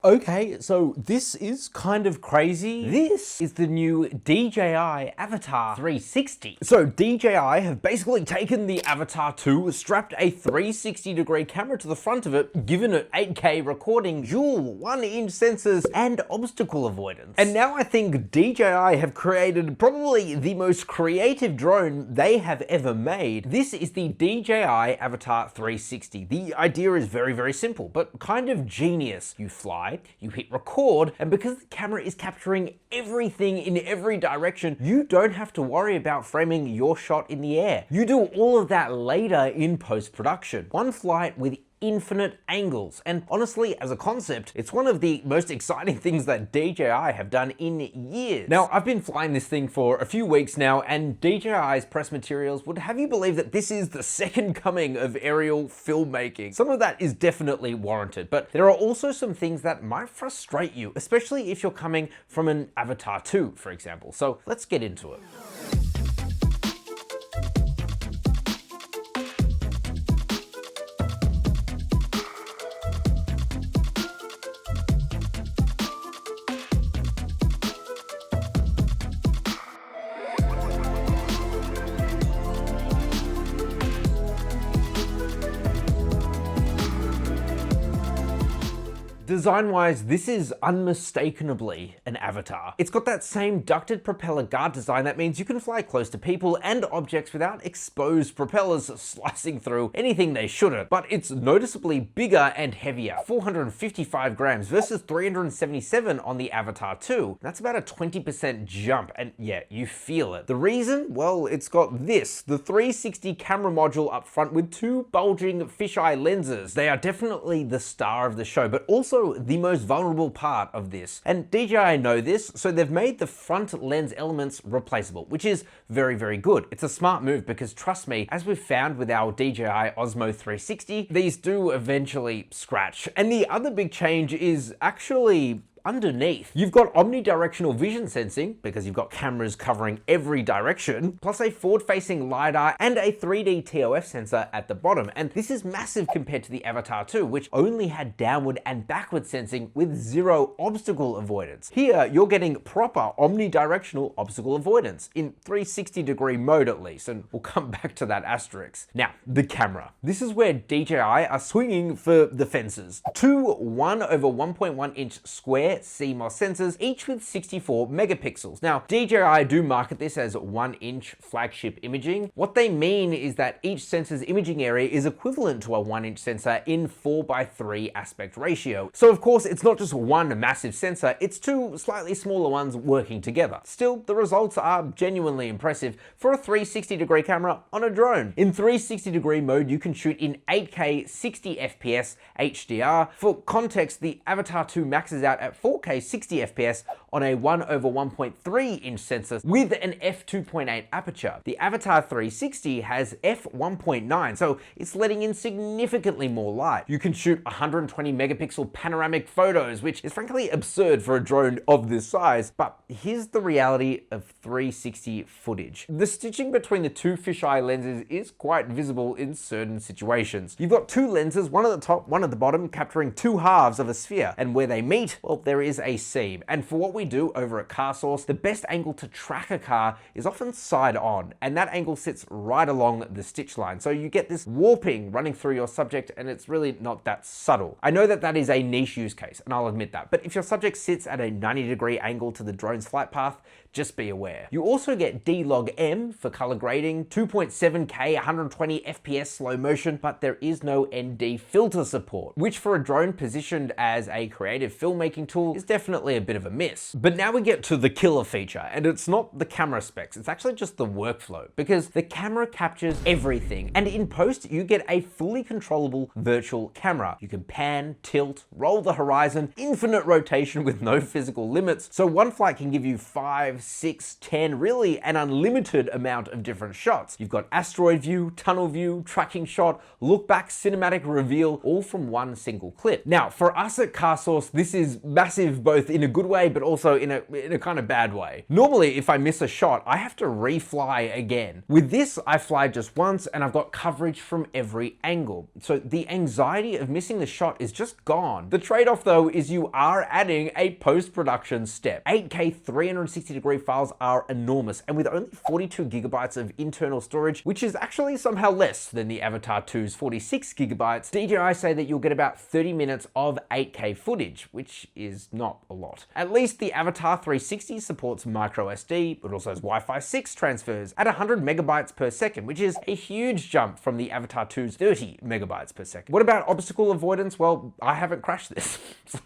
Okay, so this is kind of crazy. This is the new DJI Avata 360. So DJI have basically taken the Avata 2, strapped a 360-degree camera to the front of it, given it 8K recording, dual 1-inch sensors, and obstacle avoidance. And now I think DJI have created probably the most creative drone they have ever made. This is the DJI Avata 360. The idea is very, very simple, but kind of genius. You fly, you hit record, and because the camera is capturing everything in every direction, you don't have to worry about framing your shot in the air. You do all of that later in post-production. One flight with infinite angles. And honestly, as a concept, it's one of the most exciting things that DJI have done in years. Now, I've been flying this thing for a few weeks now, and DJI's press materials would have you believe that this is the second coming of aerial filmmaking. Some of that is definitely warranted, but there are also some things that might frustrate you, especially if you're coming from an Avata 2, for example. So let's get into it. Design-wise, this is unmistakably an Avatar. It's got that same ducted propeller guard design that means you can fly close to people and objects without exposed propellers slicing through anything they shouldn't. But it's noticeably bigger and heavier, 455 grams versus 377 on the Avatar 2. That's about a 20% jump, and yeah, you feel it. The reason? Well, it's got this, the 360 camera module up front with two bulging fisheye lenses. They are definitely the star of the show, but also the most vulnerable part of this. And DJI know this, so they've made the front lens elements replaceable, which is very, very good. It's a smart move because trust me, as we've found with our DJI Osmo 360, these do eventually scratch. And the other big change is actually underneath. You've got omnidirectional vision sensing because you've got cameras covering every direction, plus a forward-facing LiDAR and a 3D TOF sensor at the bottom. And this is massive compared to the Avatar 2, which only had downward and backward sensing with zero obstacle avoidance. Here, you're getting proper omnidirectional obstacle avoidance in 360-degree mode at least, and we'll come back to that asterisk. Now, the camera. This is where DJI are swinging for the fences. Two 1/1.1-inch square CMOS sensors, each with 64 megapixels. Now, DJI do market this as 1-inch flagship imaging. What they mean is that each sensor's imaging area is equivalent to a 1-inch sensor in 4:3 aspect ratio. So of course, it's not just one massive sensor, it's two slightly smaller ones working together. Still, the results are genuinely impressive for a 360-degree camera on a drone. In 360-degree mode, you can shoot in 8K 60 FPS HDR. For context, the Avatar 2 maxes out at 4K 60 FPS on a 1/1.3-inch sensor with an f2.8 aperture. The Avatar 360 has f1.9, so it's letting in significantly more light. You can shoot 120 megapixel panoramic photos, which is frankly absurd for a drone of this size, but here's the reality of 360 footage. The stitching between the two fisheye lenses is quite visible in certain situations. You've got two lenses, one at the top, one at the bottom, capturing two halves of a sphere, and where they meet, well, there is a seam. And for what we do over at CarSauce, the best angle to track a car is often side on, and that angle sits right along the stitch line. So you get this warping running through your subject, and it's really not that subtle. I know that that is a niche use case, and I'll admit that, but if your subject sits at a 90-degree angle to the drone's flight path, just be aware. You also get D-Log-M for color grading, 2.7K 120 FPS slow motion, but there is no ND filter support, which for a drone positioned as a creative filmmaking tool is definitely a bit of a miss. But now we get to the killer feature, and it's not the camera specs, it's actually just the workflow, because the camera captures everything, and in post you get a fully controllable virtual camera. You can pan, tilt, roll the horizon, infinite rotation with no physical limits, so one flight can give you 5, 6, 10, really an unlimited amount of different shots. You've got asteroid view, tunnel view, tracking shot, look back, cinematic reveal, all from one single clip. Now, for us at CarSauce, this is massive massive both in a good way, but also in a kind of bad way. Normally, if I miss a shot, I have to refly again. With this, I fly just once and I've got coverage from every angle. So the anxiety of missing the shot is just gone. The trade-off though is you are adding a post-production step. 8K 360-degree files are enormous, and with only 42 gigabytes of internal storage, which is actually somehow less than the Avatar 2's 46 gigabytes, DJI say that you'll get about 30 minutes of 8K footage, which is not a lot. At least the Avatar 360 supports micro SD, but also has Wi-Fi 6 transfers at 100 megabytes per second, which is a huge jump from the Avatar 2's 30 megabytes per second. What about obstacle avoidance? Well, I haven't crashed this, so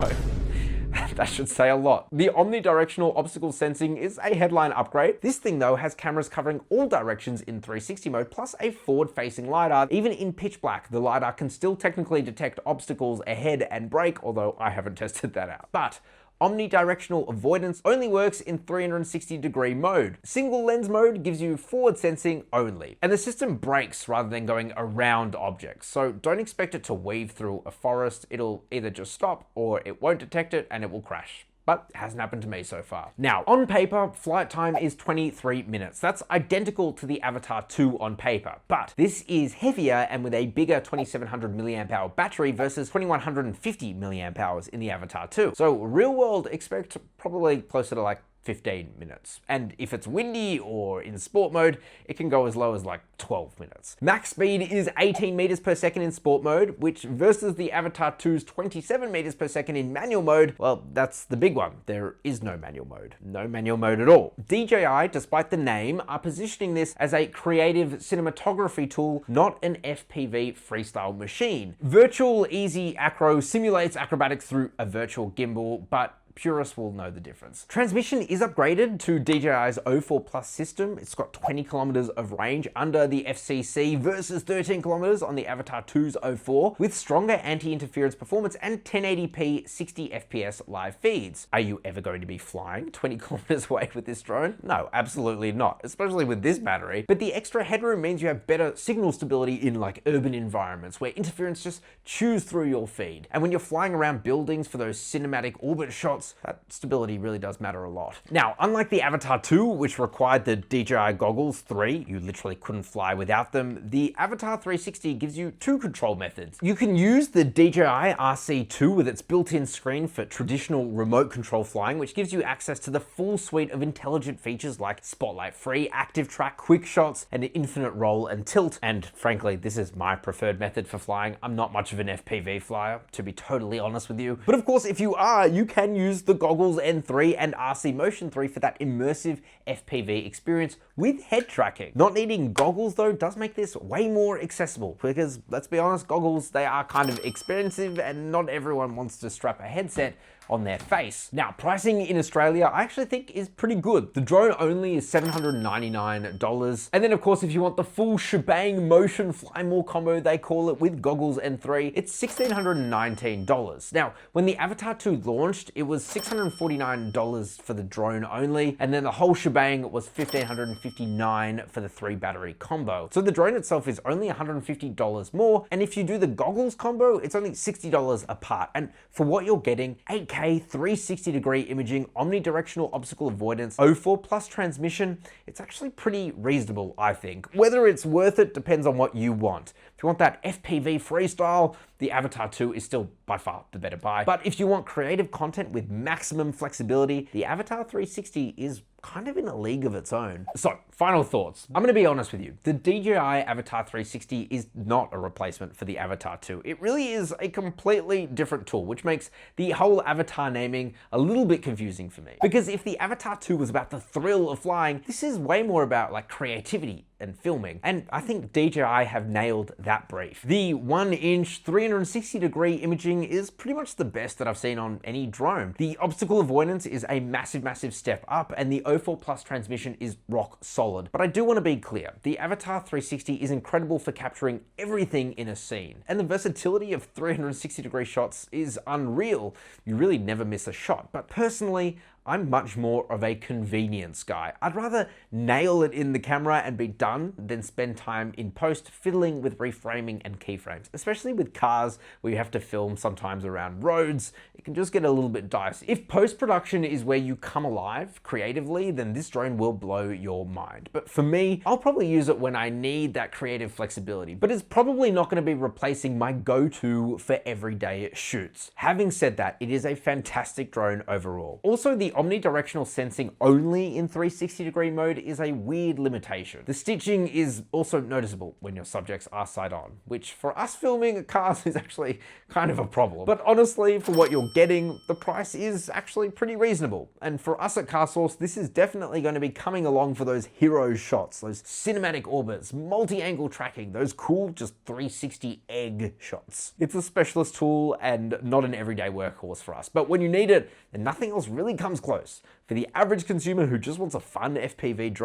that should say a lot. The omnidirectional obstacle sensing is a headline upgrade. This thing though has cameras covering all directions in 360 mode, plus a forward-facing LiDAR. Even in pitch black, the LiDAR can still technically detect obstacles ahead and brake, although I haven't tested that out. But omnidirectional avoidance only works in 360-degree mode. Single lens mode gives you forward sensing only, and the system brakes rather than going around objects. So don't expect it to weave through a forest. It'll either just stop or it won't detect it and it will crash. But it hasn't happened to me so far. Now, on paper, flight time is 23 minutes. That's identical to the Avatar 2 on paper, but this is heavier and with a bigger 2700 milliamp hour battery versus 2150 milliamp hours in the Avatar 2. So real world, expect probably closer to like 15 minutes. And if it's windy or in sport mode, it can go as low as like 12 minutes. Max speed is 18 meters per second in sport mode, which versus the Avatar 2's 27 meters per second in manual mode, well, that's the big one. There is no manual mode. No manual mode at all. DJI, despite the name, are positioning this as a creative cinematography tool, not an FPV freestyle machine. Virtual Easy Acro simulates acrobatics through a virtual gimbal, but purists will know the difference. Transmission is upgraded to DJI's O4 Plus system. It's got 20 kilometers of range under the FCC versus 13 kilometers on the Avatar 2's O4, with stronger anti-interference performance and 1080p 60 FPS live feeds. Are you ever going to be flying 20 kilometers away with this drone? No, absolutely not, especially with this battery. But the extra headroom means you have better signal stability in like urban environments where interference just chews through your feed. And when you're flying around buildings for those cinematic orbit shots, that stability really does matter a lot. Now, unlike the Avatar 2, which required the DJI goggles 3, you literally couldn't fly without them, the Avatar 360 gives you two control methods. You can use the DJI RC2 with its built-in screen for traditional remote control flying, which gives you access to the full suite of intelligent features like spotlight free, active track, quick shots, and infinite roll and tilt. And frankly, this is my preferred method for flying. I'm not much of an FPV flyer, to be totally honest with you. But of course, if you are, you can use the Goggles N3 and RC Motion 3 for that immersive FPV experience with head tracking. Not needing goggles though does make this way more accessible, because let's be honest, goggles, they are kind of expensive and not everyone wants to strap a headset on their face. Now, pricing in Australia, I actually think is pretty good. The drone only is $799. And then of course, if you want the full shebang motion fly more combo, they call it, with goggles and 3, it's $1,619. Now, when the Avatar 2 launched, it was $649 for the drone only. And then the whole shebang was $1,559 for the 3 battery combo. So the drone itself is only $150 more. And if you do the goggles combo, it's only $60 apart. And for what you're getting, 8K 360-degree imaging, omnidirectional obstacle avoidance, O4 Plus transmission, it's actually pretty reasonable, I think. Whether it's worth it depends on what you want. If you want that FPV freestyle, the Avatar 2 is still by far the better buy. But if you want creative content with maximum flexibility, the Avatar 360 is kind of in a league of its own. So, final thoughts. I'm gonna be honest with you. The DJI Avatar 360 is not a replacement for the Avatar 2. It really is a completely different tool, which makes the whole Avatar naming a little bit confusing for me. Because if the Avatar 2 was about the thrill of flying, this is way more about like creativity and filming. And I think DJI have nailed that brief. The 1-inch 360-degree imaging is pretty much the best that I've seen on any drone. The obstacle avoidance is a massive, massive step up, and the O4 Plus transmission is rock solid. But I do want to be clear, the Avatar 360 is incredible for capturing everything in a scene. And the versatility of 360-degree shots is unreal. You really never miss a shot. But personally, I'm much more of a convenience guy. I'd rather nail it in the camera and be done than spend time in post fiddling with reframing and keyframes, especially with cars where you have to film sometimes around roads. It can just get a little bit dicey. If post-production is where you come alive creatively, then this drone will blow your mind. But for me, I'll probably use it when I need that creative flexibility, but it's probably not going to be replacing my go-to for everyday shoots. Having said that, it is a fantastic drone overall. Also, the omnidirectional sensing only in 360-degree mode is a weird limitation. The stitching is also noticeable when your subjects are side on, which for us filming cars is actually kind of a problem. But honestly, for what you're getting, the price is actually pretty reasonable. And for us at CarSauce, this is definitely going to be coming along for those hero shots, those cinematic orbits, multi-angle tracking, those cool just 360 egg shots. It's a specialist tool and not an everyday workhorse for us, but when you need it, then nothing else really comes close. For the average consumer who just wants a fun FPV drone,